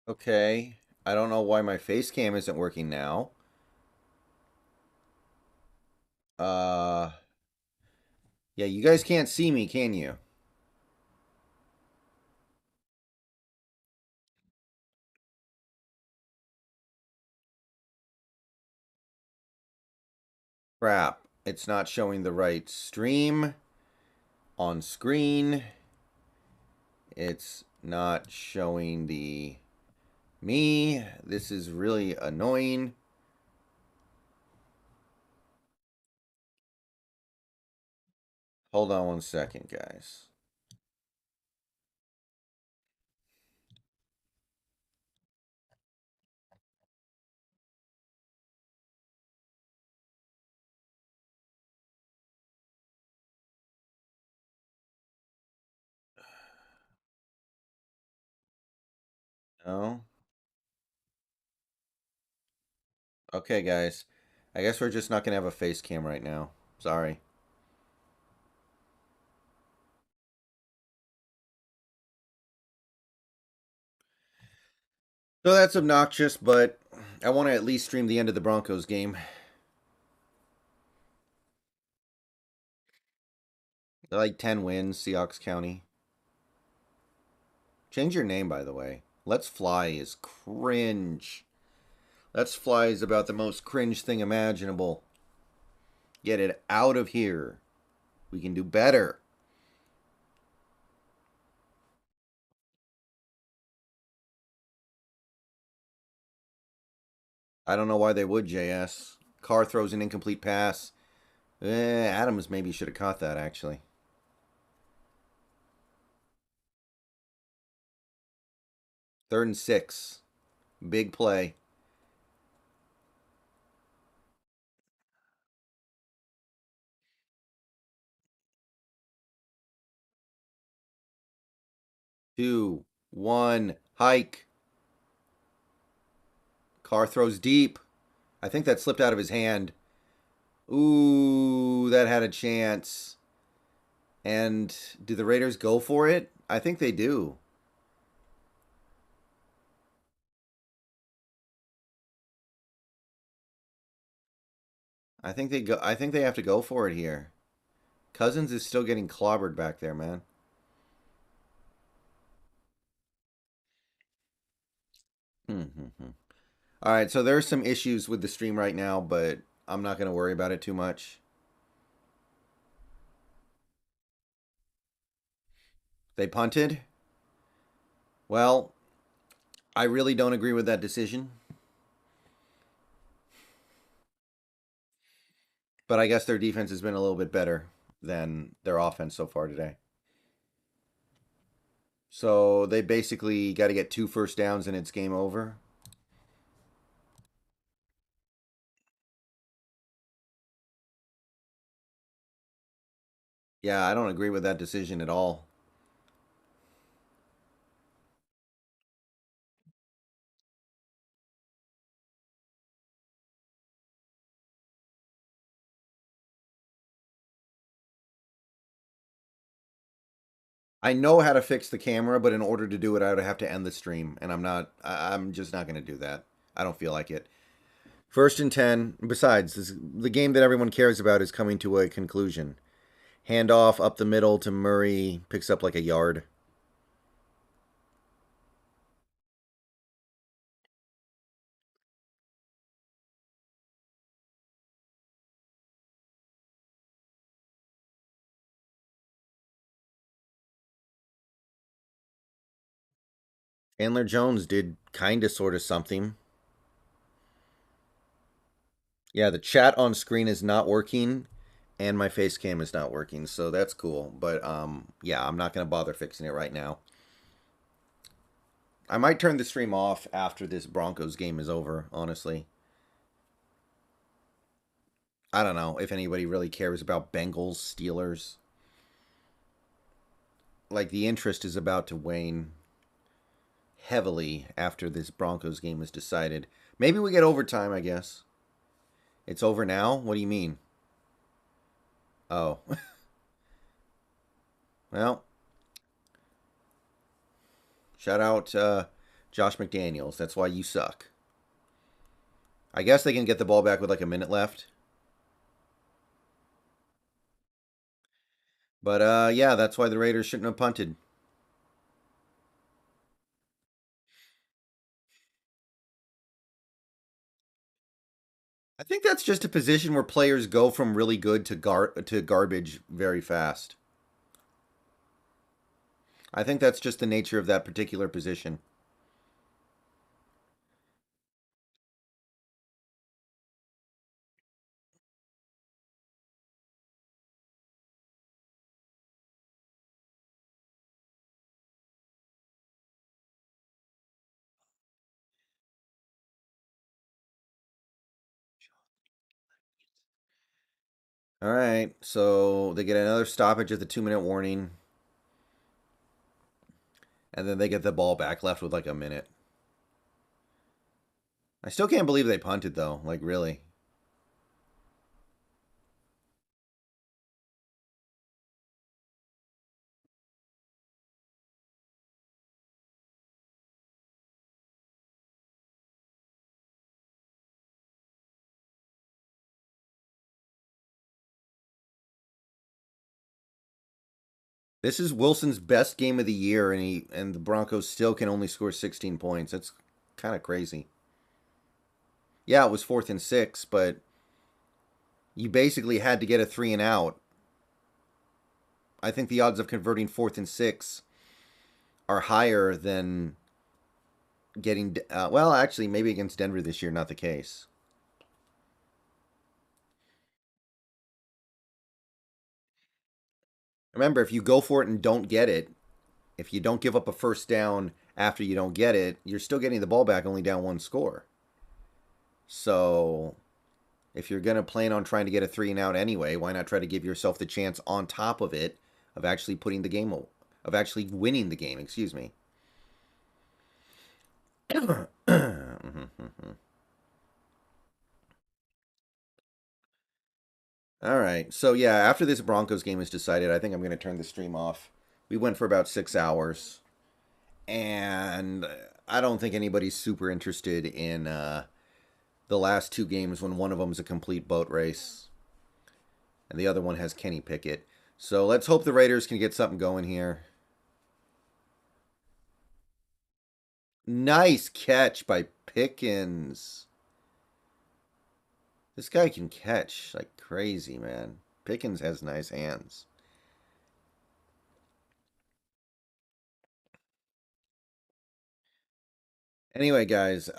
Okay. I don't know why my face cam isn't working now. Uh, yeah, you guys can't see me, can you? Crap. It's not showing the right stream on screen. It's not showing the me. This is really annoying. Hold on one second, guys. No? Okay, guys. I guess we're just not going to have a face cam right now. Sorry. So that's obnoxious, but I want to at least stream the end of the Broncos game. Like 10 wins, Seahawks County. Change your name, by the way. Let's Fly is cringe. Let's Fly is about the most cringe thing imaginable. Get it out of here. We can do better. I don't know why they would, JS. Carr throws an incomplete pass. Adams maybe should have caught that, actually. Third and 6. Big play. Two, one, hike. Carr throws deep. I think that slipped out of his hand. Ooh, that had a chance. And do the Raiders go for it? I think they do. I think they go. I think they have to go for it here. Cousins is still getting clobbered back there, man. All right, so there's some issues with the stream right now, but I'm not going to worry about it too much. They punted. Well, I really don't agree with that decision, but I guess their defense has been a little bit better than their offense so far today. So they basically got to get 2 first downs and it's game over. Yeah, I don't agree with that decision at all. I know how to fix the camera, but in order to do it, I would have to end the stream, and I'm not. I'm just not going to do that. I don't feel like it. First and 10. Besides, the game that everyone cares about is coming to a conclusion. Handoff up the middle to Murray, picks up like a yard. Chandler Jones did kind of sort of something. Yeah, the chat on screen is not working and my face cam is not working, so that's cool. But yeah, I'm not going to bother fixing it right now. I might turn the stream off after this Broncos game is over, honestly. I don't know if anybody really cares about Bengals, Steelers. Like the interest is about to wane heavily after this Broncos game is decided. Maybe we get overtime, I guess. It's over now? What do you mean? Oh. Well, shout out Josh McDaniels. That's why you suck. I guess they can get the ball back with like a minute left. But yeah, that's why the Raiders shouldn't have punted. I think that's just a position where players go from really good to garbage very fast. I think that's just the nature of that particular position. All right, so they get another stoppage at the 2 minute warning, and then they get the ball back left with like a minute. I still can't believe they punted though. Like really. This is Wilson's best game of the year, and the Broncos still can only score 16 points. That's kind of crazy. Yeah, it was 4th and 6, but you basically had to get a 3 and out. I think the odds of converting 4th and 6 are higher than getting. Well, actually, maybe against Denver this year, not the case. Remember, if you go for it and don't get it, if you don't give up a first down after you don't get it, you're still getting the ball back, only down one score. So if you're going to plan on trying to get a 3 and out anyway, why not try to give yourself the chance on top of it of actually putting the game, of actually winning the game, excuse me. All right. So yeah, after this Broncos game is decided, I think I'm going to turn the stream off. We went for about 6 hours, and I don't think anybody's super interested in the last two games when one of them is a complete boat race and the other one has Kenny Pickett. So let's hope the Raiders can get something going here. Nice catch by Pickens. This guy can catch like crazy, man. Pickens has nice hands. Anyway, guys,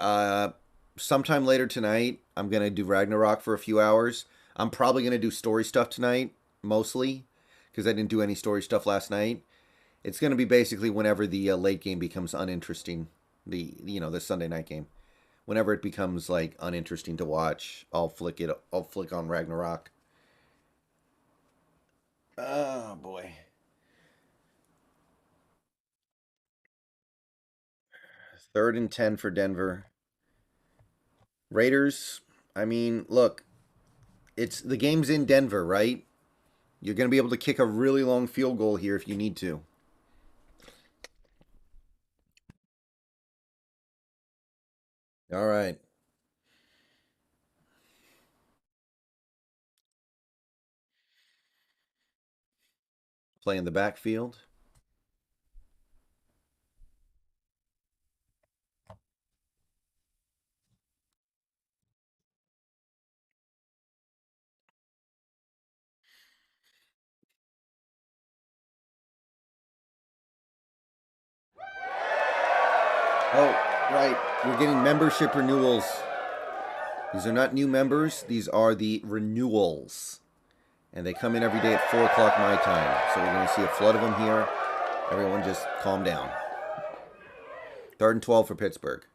sometime later tonight, I'm gonna do Ragnarok for a few hours. I'm probably gonna do story stuff tonight, mostly, because I didn't do any story stuff last night. It's gonna be basically whenever the late game becomes uninteresting, the Sunday night game. Whenever it becomes like uninteresting to watch, I'll flick it. I'll flick on Ragnarok. Oh boy. 3rd and 10 for Denver. Raiders. I mean, look, it's the game's in Denver, right? You're going to be able to kick a really long field goal here if you need to. All right. Play in the backfield. Oh, right. We're getting membership renewals. These are not new members. These are the renewals. And they come in every day at 4 o'clock my time. So we're going to see a flood of them here. Everyone just calm down. 3rd and 12 for Pittsburgh.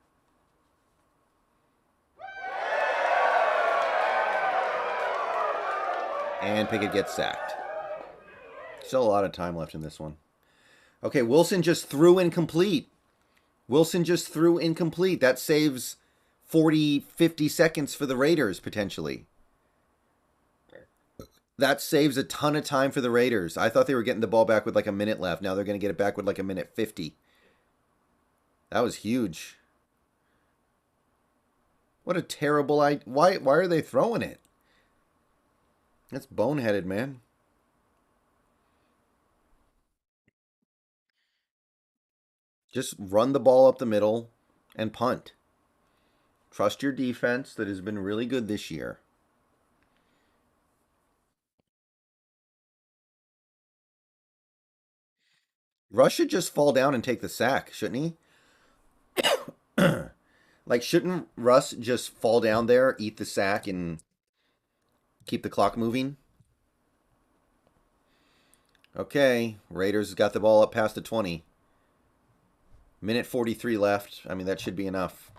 And Pickett gets sacked. Still a lot of time left in this one. Okay, Wilson just threw incomplete. Wilson just threw incomplete. That saves 40, 50 seconds for the Raiders, potentially. That saves a ton of time for the Raiders. I thought they were getting the ball back with like a minute left. Now they're going to get it back with like a minute 50. That was huge. What a terrible idea. Why are they throwing it? That's boneheaded, man. Just run the ball up the middle and punt. Trust your defense that has been really good this year. Russ should just fall down and take the sack, shouldn't he? Like, shouldn't Russ just fall down there, eat the sack, and keep the clock moving? Okay, Raiders got the ball up past the 20. Minute 43 left. I mean, that should be enough.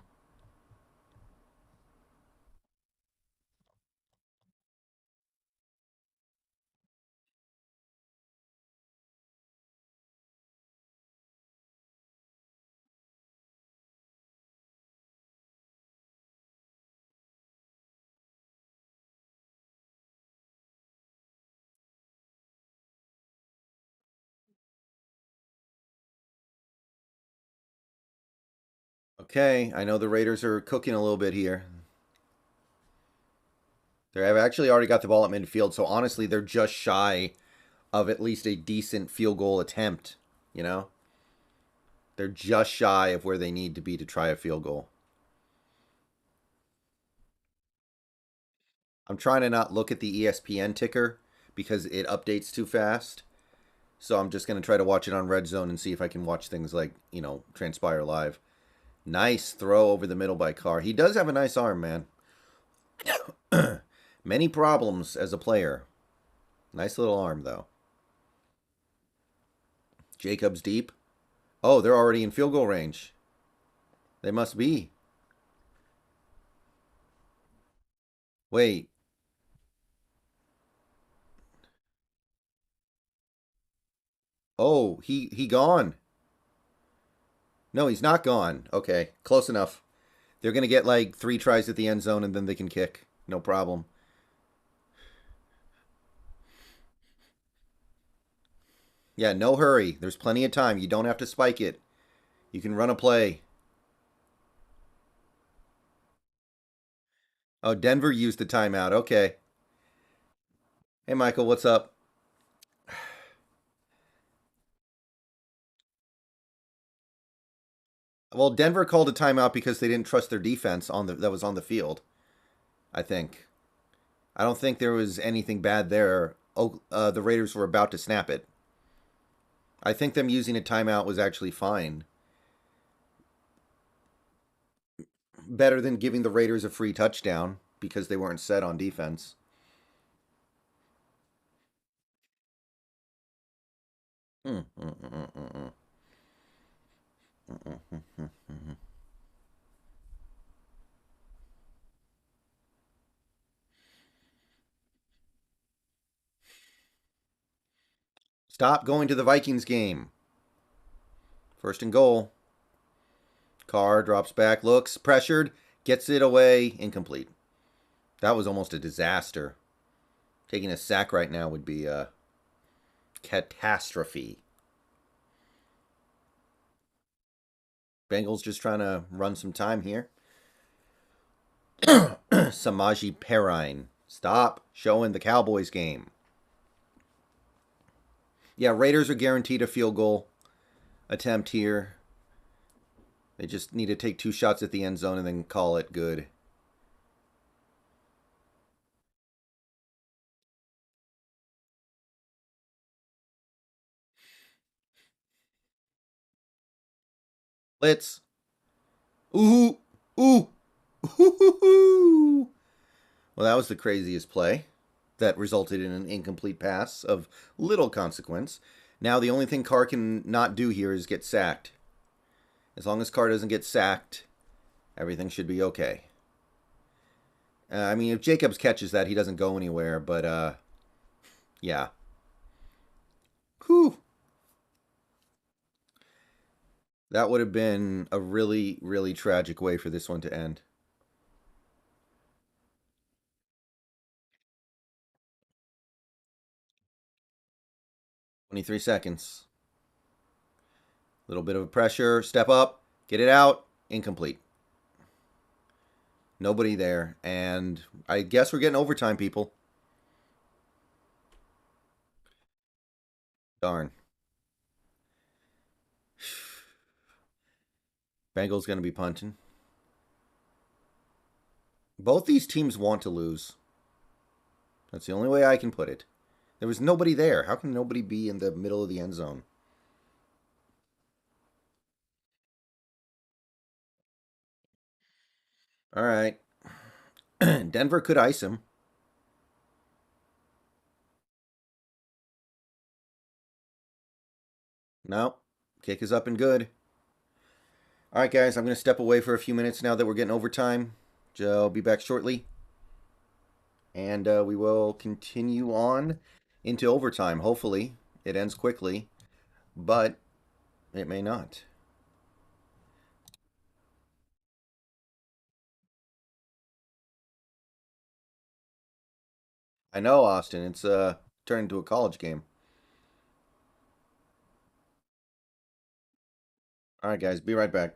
Okay, I know the Raiders are cooking a little bit here. They have actually already got the ball at midfield, so honestly, they're just shy of at least a decent field goal attempt. You know, they're just shy of where they need to be to try a field goal. I'm trying to not look at the ESPN ticker because it updates too fast. So I'm just going to try to watch it on RedZone and see if I can watch things like, transpire live. Nice throw over the middle by Carr. He does have a nice arm, man. Many problems as a player. Nice little arm, though. Jacobs deep. Oh, they're already in field goal range. They must be. Wait. Oh, he gone. No, he's not gone. Okay, close enough. They're going to get like 3 tries at the end zone and then they can kick. No problem. Yeah, no hurry. There's plenty of time. You don't have to spike it. You can run a play. Oh, Denver used the timeout. Okay. Hey, Michael, what's up? Well, Denver called a timeout because they didn't trust their defense that was on the field. I think. I don't think there was anything bad there. Oh, the Raiders were about to snap it. I think them using a timeout was actually fine. Better than giving the Raiders a free touchdown because they weren't set on defense. Mm, mm, mm, mm, mm. Stop going to the Vikings game. First and goal. Carr drops back, looks pressured, gets it away, incomplete. That was almost a disaster. Taking a sack right now would be a catastrophe. Bengals just trying to run some time here. Samaji Perine. Stop showing the Cowboys game. Yeah, Raiders are guaranteed a field goal attempt here. They just need to take 2 shots at the end zone and then call it good. Blitz. Ooh. Ooh. Ooh. Well, that was the craziest play that resulted in an incomplete pass of little consequence. Now, the only thing Carr can not do here is get sacked. As long as Carr doesn't get sacked, everything should be okay. I mean, if Jacobs catches that, he doesn't go anywhere, but yeah. Whew. That would have been a really, really tragic way for this one to end. 23 seconds. Little bit of pressure. Step up. Get it out. Incomplete. Nobody there. And I guess we're getting overtime, people. Darn. Bengals going to be punching. Both these teams want to lose. That's the only way I can put it. There was nobody there. How can nobody be in the middle of the end zone? All right. Denver could ice him. No. Kick is up and good. All right, guys. I'm going to step away for a few minutes now that we're getting overtime. I'll be back shortly. And we will continue on into overtime. Hopefully, it ends quickly, but it may not. I know, Austin. It's turned into a college game. All right, guys. Be right back.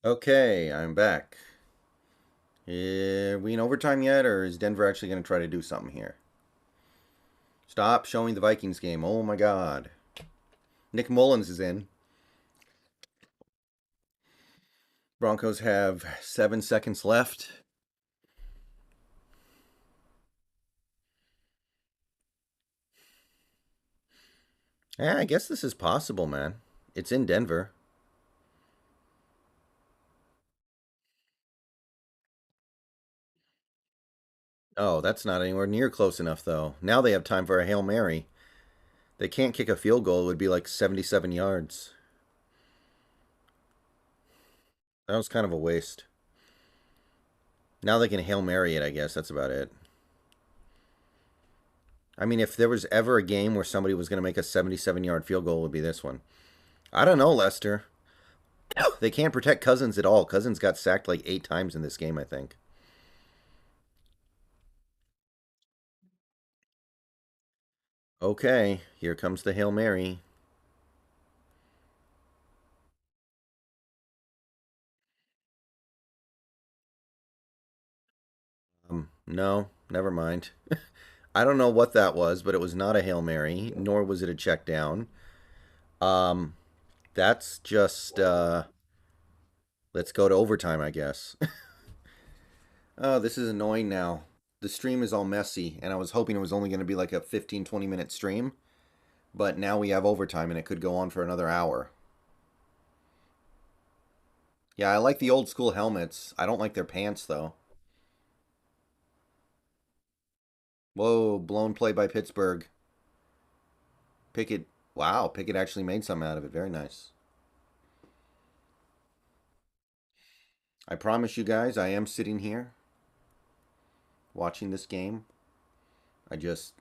Okay, I'm back. Are we in overtime yet, or is Denver actually going to try to do something here? Stop showing the Vikings game. Oh my God. Nick Mullins is in. Broncos have 7 seconds left. Yeah, I guess this is possible, man. It's in Denver. Oh, that's not anywhere near close enough, though. Now they have time for a Hail Mary. They can't kick a field goal. It would be like 77 yards. That was kind of a waste. Now they can Hail Mary it, I guess. That's about it. I mean, if there was ever a game where somebody was going to make a 77-yard field goal, it would be this one. I don't know, Lester. They can't protect Cousins at all. Cousins got sacked like 8 times in this game, I think. Okay, here comes the Hail Mary. No, never mind. I don't know what that was, but it was not a Hail Mary, nor was it a check down. Um, that's just let's go to overtime, I guess. Oh, this is annoying now. The stream is all messy, and I was hoping it was only going to be like a 15, 20-minute stream, But now we have overtime and it could go on for another hour. Yeah, I like the old school helmets. I don't like their pants though. Whoa, blown play by Pittsburgh. Pickett. Wow, Pickett actually made something out of it. Very nice. I promise you guys, I am sitting here watching this game. I just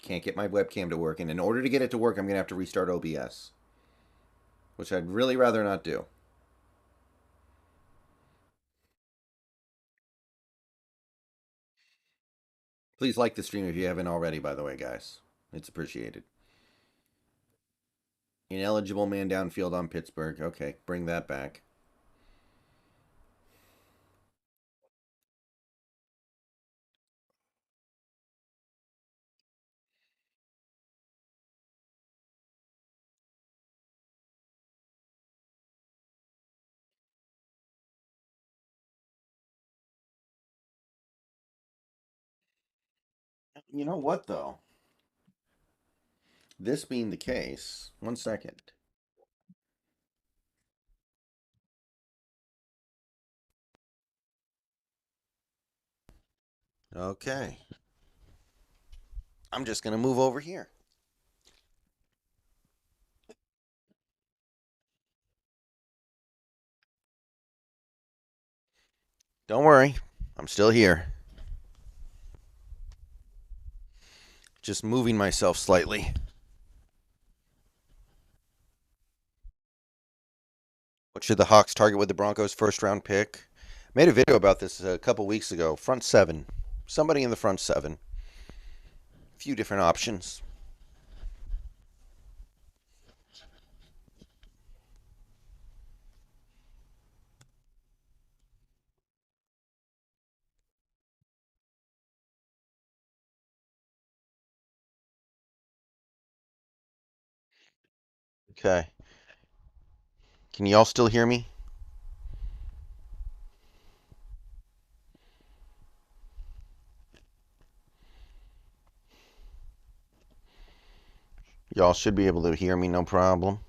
can't get my webcam to work. And in order to get it to work, I'm going to have to restart OBS, which I'd really rather not do. Please like the stream if you haven't already, by the way, guys. It's appreciated. Ineligible man downfield on Pittsburgh. Okay, bring that back. You know what, though? This being the case, one second. Okay. I'm just going to move over here. Don't worry. I'm still here. Just moving myself slightly. What should the Hawks target with the Broncos' first round pick? Made a video about this a couple weeks ago. Front seven. Somebody in the front seven. A few different options. Okay. Can y'all still hear me? Y'all should be able to hear me, no problem.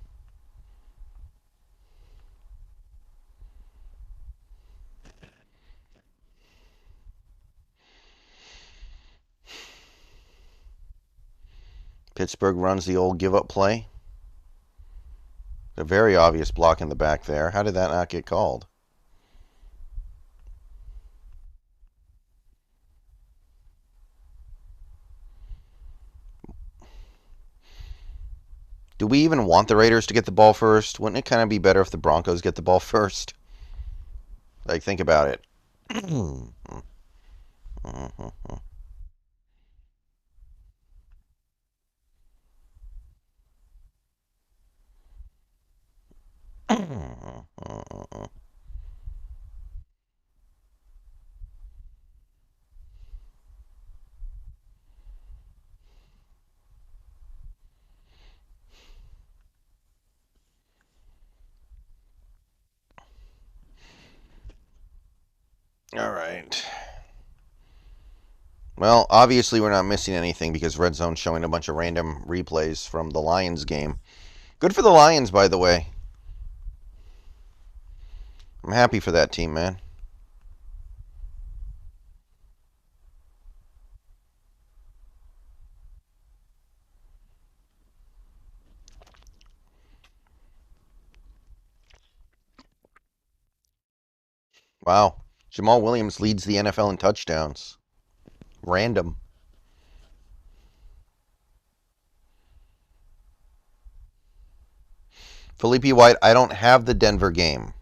Pittsburgh runs the old give up play. A very obvious block in the back there. How did that not get called? Do we even want the Raiders to get the ball first? Wouldn't it kind of be better if the Broncos get the ball first? Like, think about it. All right. Well, obviously we're not missing anything because RedZone's showing a bunch of random replays from the Lions game. Good for the Lions, by the way. I'm happy for that team, man. Wow. Jamal Williams leads the NFL in touchdowns. Random. Felipe White, I don't have the Denver game.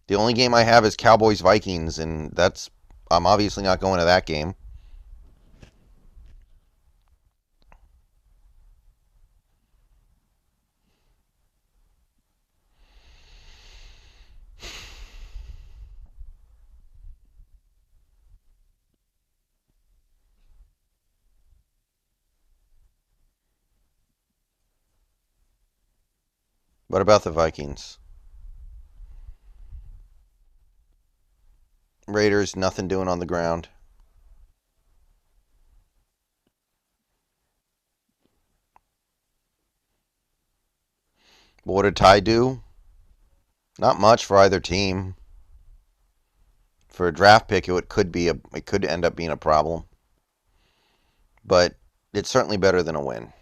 The only game I have is Cowboys Vikings, and I'm obviously not going to that game. What about the Vikings? Raiders, nothing doing on the ground. What did Ty do? Not much for either team. For a draft pick, it could end up being a problem, but it's certainly better than a win.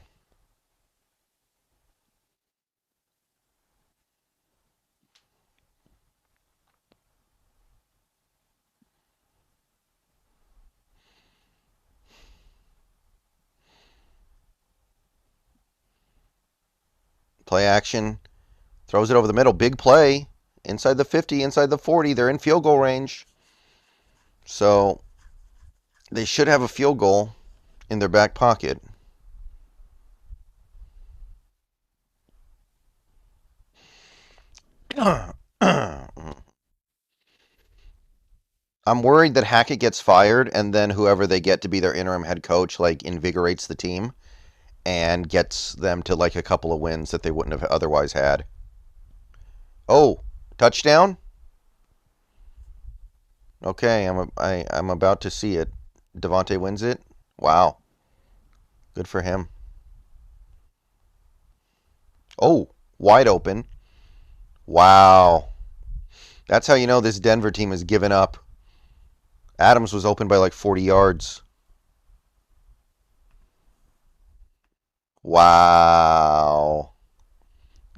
Play action, throws it over the middle, big play, inside the 50, inside the 40. They're in field goal range, so they should have a field goal in their back pocket. I'm worried that Hackett gets fired, and then whoever they get to be their interim head coach like invigorates the team and gets them to like a couple of wins that they wouldn't have otherwise had. Oh, touchdown! Okay, I'm about to see it. Devontae wins it. Wow, good for him. Oh, wide open. Wow, that's how you know this Denver team has given up. Adams was open by like 40 yards. Wow.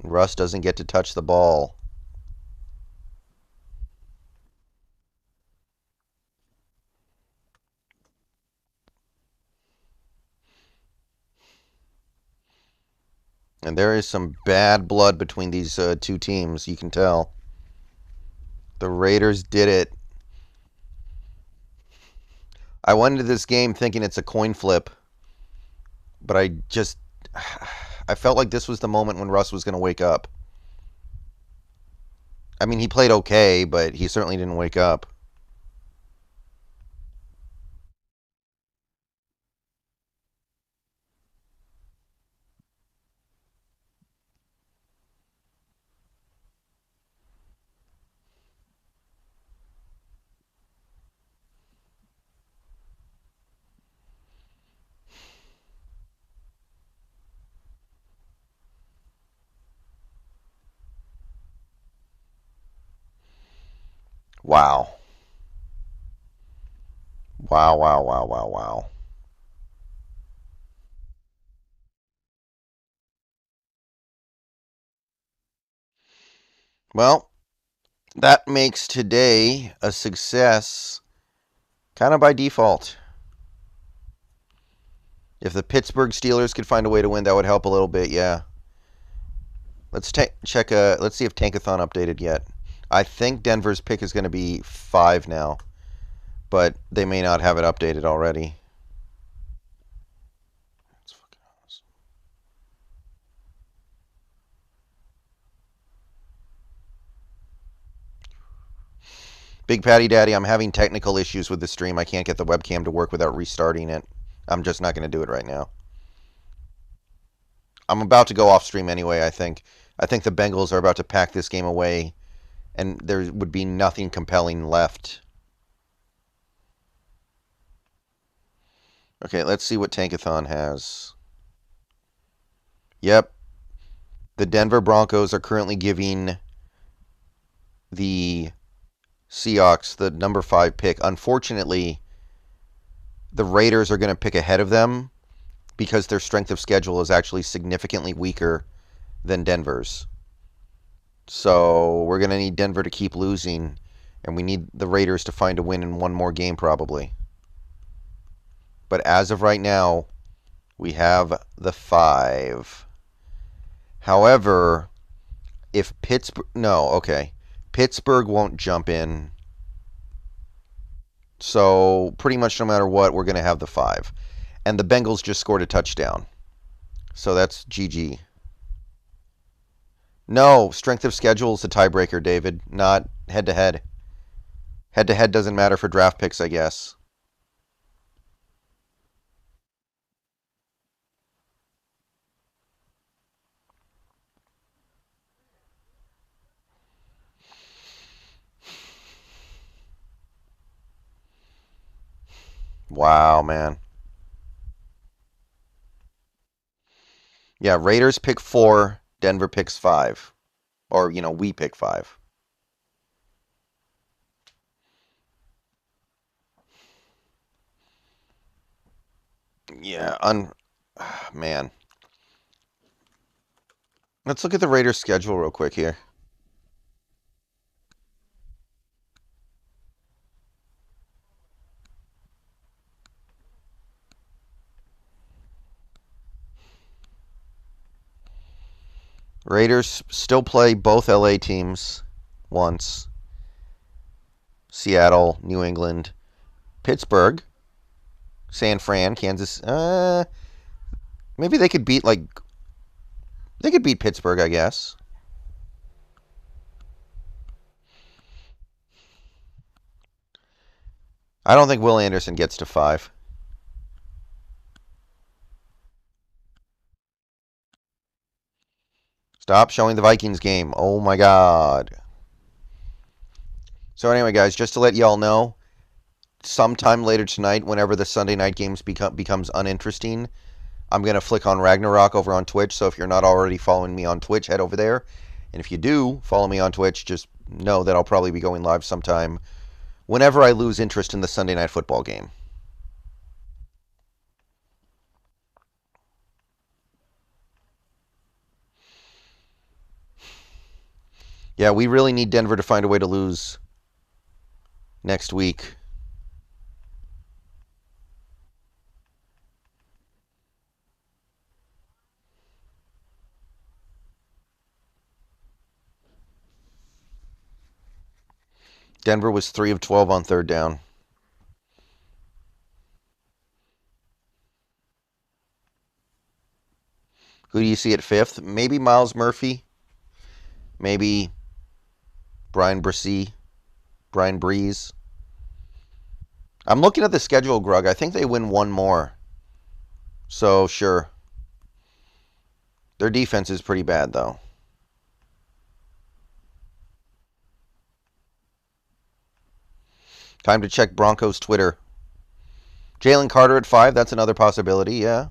Russ doesn't get to touch the ball. And there is some bad blood between these two teams, you can tell. The Raiders did it. I went into this game thinking it's a coin flip, but I felt like this was the moment when Russ was going to wake up. I mean, he played okay, but he certainly didn't wake up. Wow. Wow, wow, wow, wow, wow. Well, that makes today a success kind of by default. If the Pittsburgh Steelers could find a way to win, that would help a little bit, yeah. Check. Let's see if Tankathon updated yet. I think Denver's pick is going to be 5 now, but they may not have it updated already. That's fucking awesome. Big Patty Daddy, I'm having technical issues with the stream. I can't get the webcam to work without restarting it. I'm just not going to do it right now. I'm about to go off stream anyway, I think. I think the Bengals are about to pack this game away, and there would be nothing compelling left. Okay, let's see what Tankathon has. Yep. The Denver Broncos are currently giving the Seahawks the number 5 pick. Unfortunately, the Raiders are going to pick ahead of them because their strength of schedule is actually significantly weaker than Denver's. So we're going to need Denver to keep losing, and we need the Raiders to find a win in one more game probably. But as of right now, we have the 5. However, if Pittsburgh... No, okay. Pittsburgh won't jump in. So pretty much no matter what, we're going to have the 5. And the Bengals just scored a touchdown. So that's GG. No, strength of schedule is a tiebreaker, David, not head to head. Head to head doesn't matter for draft picks, I guess. Wow, man. Yeah, Raiders pick 4, Denver picks 5. Or, we pick 5. Yeah, man. Let's look at the Raiders' schedule real quick here. Raiders still play both LA teams once. Seattle, New England, Pittsburgh, San Fran, Kansas. Maybe they could beat Pittsburgh, I guess. I don't think Will Anderson gets to 5. Stop showing the Vikings game. Oh my God. So anyway, guys, just to let y'all know, sometime later tonight, whenever the Sunday night games becomes uninteresting, I'm going to flick on Ragnarok over on Twitch. So if you're not already following me on Twitch, head over there. And if you do follow me on Twitch, just know that I'll probably be going live sometime whenever I lose interest in the Sunday night football game. Yeah, we really need Denver to find a way to lose next week. Denver was 3 of 12 on third down. Who do you see at 5th? Maybe Miles Murphy. Maybe Brian Brees. I'm looking at the schedule, Grug. I think they win one more. So, sure. Their defense is pretty bad, though. Time to check Broncos Twitter. Jalen Carter at 5. That's another possibility, yeah.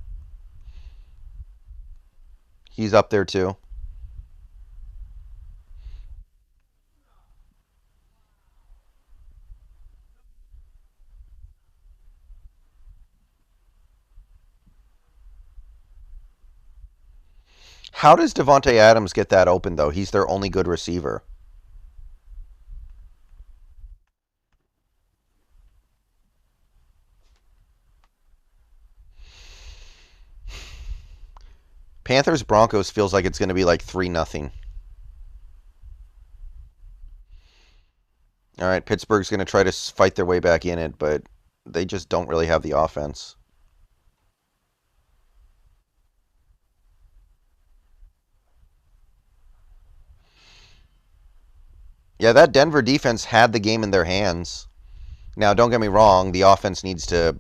He's up there, too. How does Devontae Adams get that open, though? He's their only good receiver. Panthers Broncos feels like it's going to be like 3-0. All right, Pittsburgh's going to try to fight their way back in it, but they just don't really have the offense. Yeah, that Denver defense had the game in their hands. Now, don't get me wrong, the offense needs to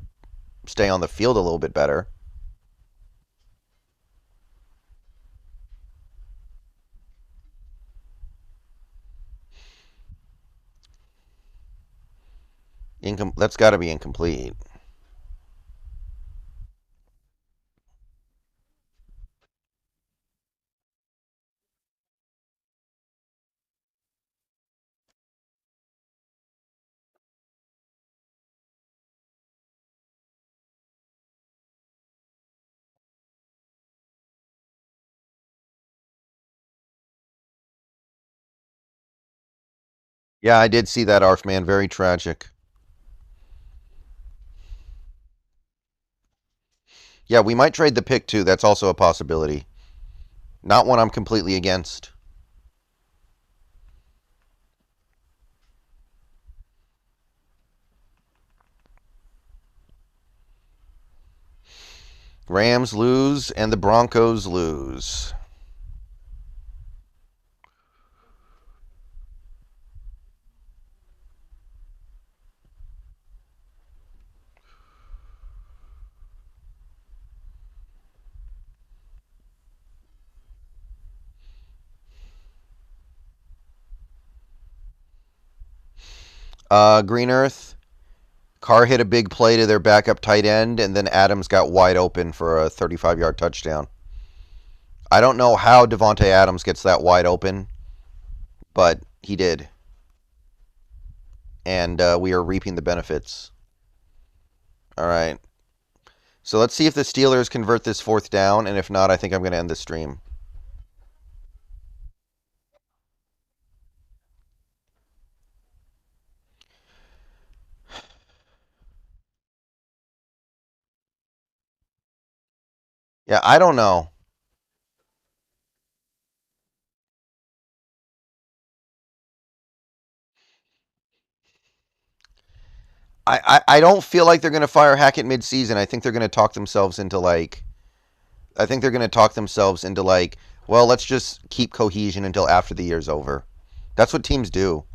stay on the field a little bit better. That's got to be incomplete. Yeah, I did see that, Arf man. Very tragic. Yeah, we might trade the pick too. That's also a possibility. Not one I'm completely against. Rams lose and the Broncos lose. Green Earth. Carr hit a big play to their backup tight end, and then Adams got wide open for a 35-yard touchdown. I don't know how Devontae Adams gets that wide open, but he did, and we are reaping the benefits. All right. So let's see if the Steelers convert this fourth down, and if not, I think I'm going to end the stream. Yeah, I don't know. I don't feel like they're going to fire Hackett midseason. I think they're going to talk themselves into like. I think they're going to talk themselves into like, well, let's just keep cohesion until after the year's over. That's what teams do.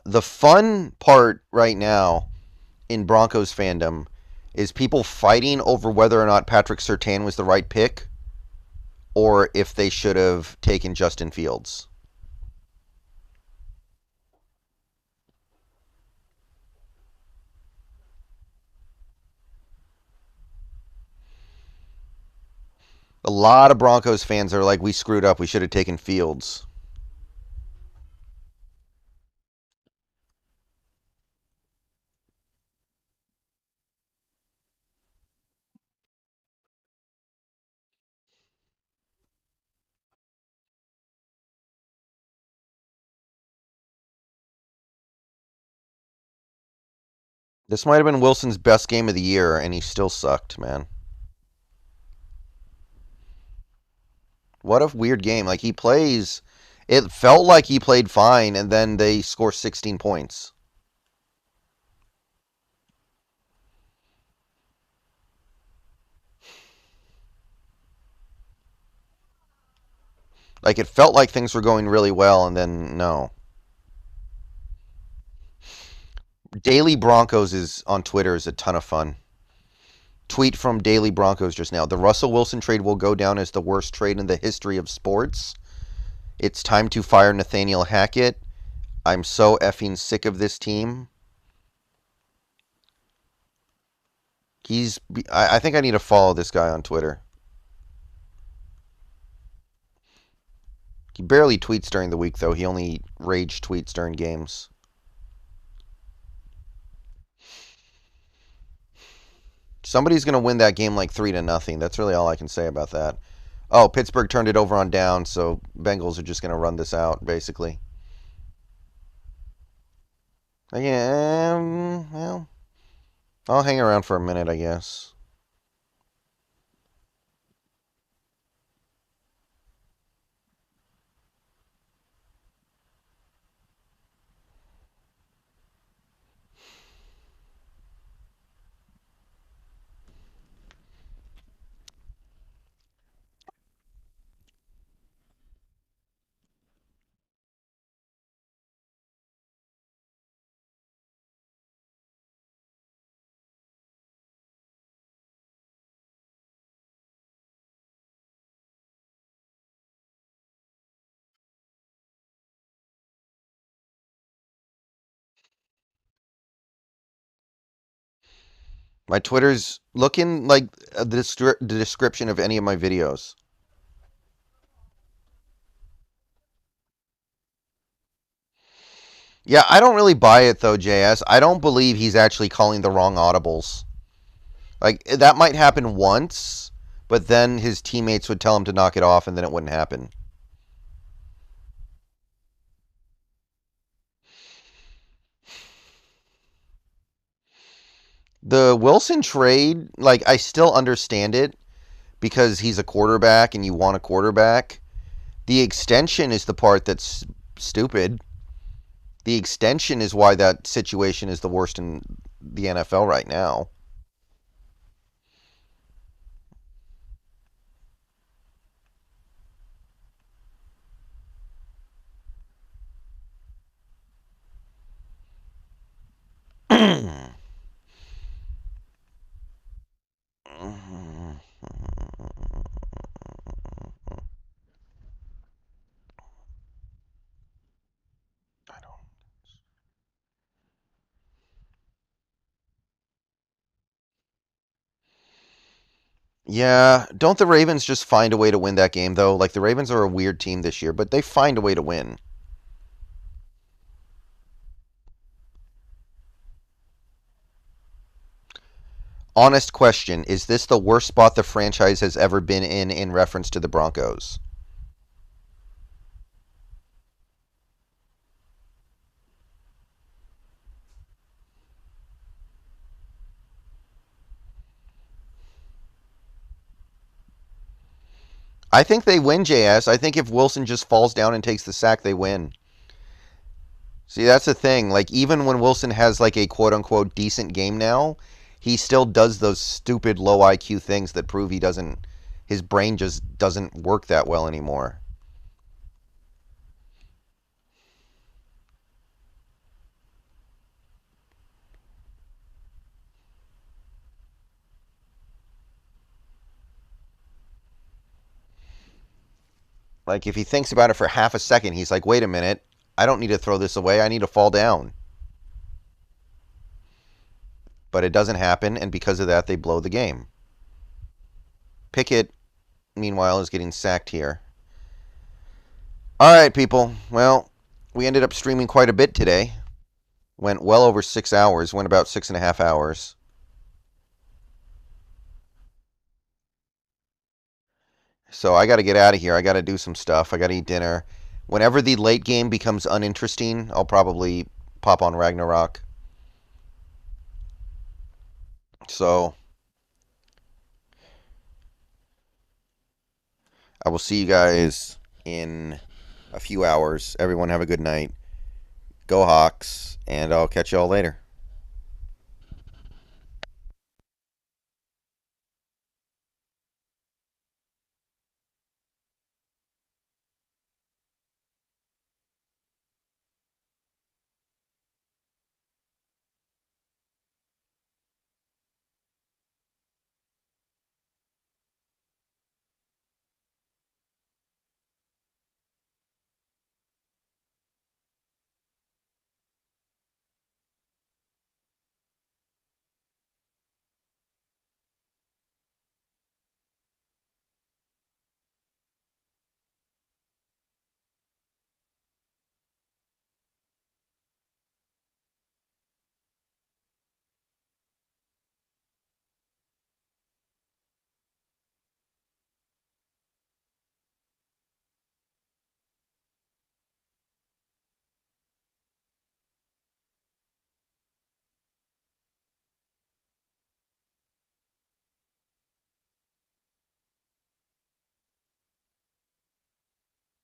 The fun part right now in Broncos fandom is people fighting over whether or not Patrick Surtain was the right pick or if they should have taken Justin Fields. A lot of Broncos fans are like, we screwed up. We should have taken Fields. This might have been Wilson's best game of the year, and he still sucked, man. What a weird game. Like, he plays. It felt like he played fine, and then they score 16 points. Like, it felt like things were going really well, and then no. Daily Broncos is on Twitter is a ton of fun. Tweet from Daily Broncos just now. The Russell Wilson trade will go down as the worst trade in the history of sports. It's time to fire Nathaniel Hackett. I'm so effing sick of this team. He's. I think I need to follow this guy on Twitter. He barely tweets during the week, though. He only rage tweets during games. Somebody's going to win that game like 3-0. That's really all I can say about that. Oh, Pittsburgh turned it over on down, so Bengals are just going to run this out, basically. Yeah, well, I'll hang around for a minute, I guess. My Twitter's looking like the description of any of my videos. Yeah, I don't really buy it though, JS. I don't believe he's actually calling the wrong audibles. Like that might happen once, but then his teammates would tell him to knock it off and then it wouldn't happen. The Wilson trade, like I still understand it because he's a quarterback and you want a quarterback. The extension is the part that's stupid. The extension is why that situation is the worst in the NFL right now. Yeah, don't the Ravens just find a way to win that game though? Like the Ravens are a weird team this year, but they find a way to win. Honest question, is this the worst spot the franchise has ever been in reference to the Broncos? I think they win, JS. I think if Wilson just falls down and takes the sack, they win. See, that's the thing. Like even when Wilson has like a quote unquote decent game now, he still does those stupid low IQ things that prove he doesn't his brain just doesn't work that well anymore. Like if he thinks about it for half a second, he's like, "Wait a minute. I don't need to throw this away. I need to fall down." But it doesn't happen, and because of that, they blow the game. Pickett, meanwhile, is getting sacked here. All right, people. Well, we ended up streaming quite a bit today. Went well over 6 hours. Went about 6.5 hours. So I got to get out of here. I got to do some stuff. I got to eat dinner. Whenever the late game becomes uninteresting, I'll probably pop on Ragnarok. So I will see you guys in a few hours. Everyone have a good night. Go Hawks, and I'll catch y'all later.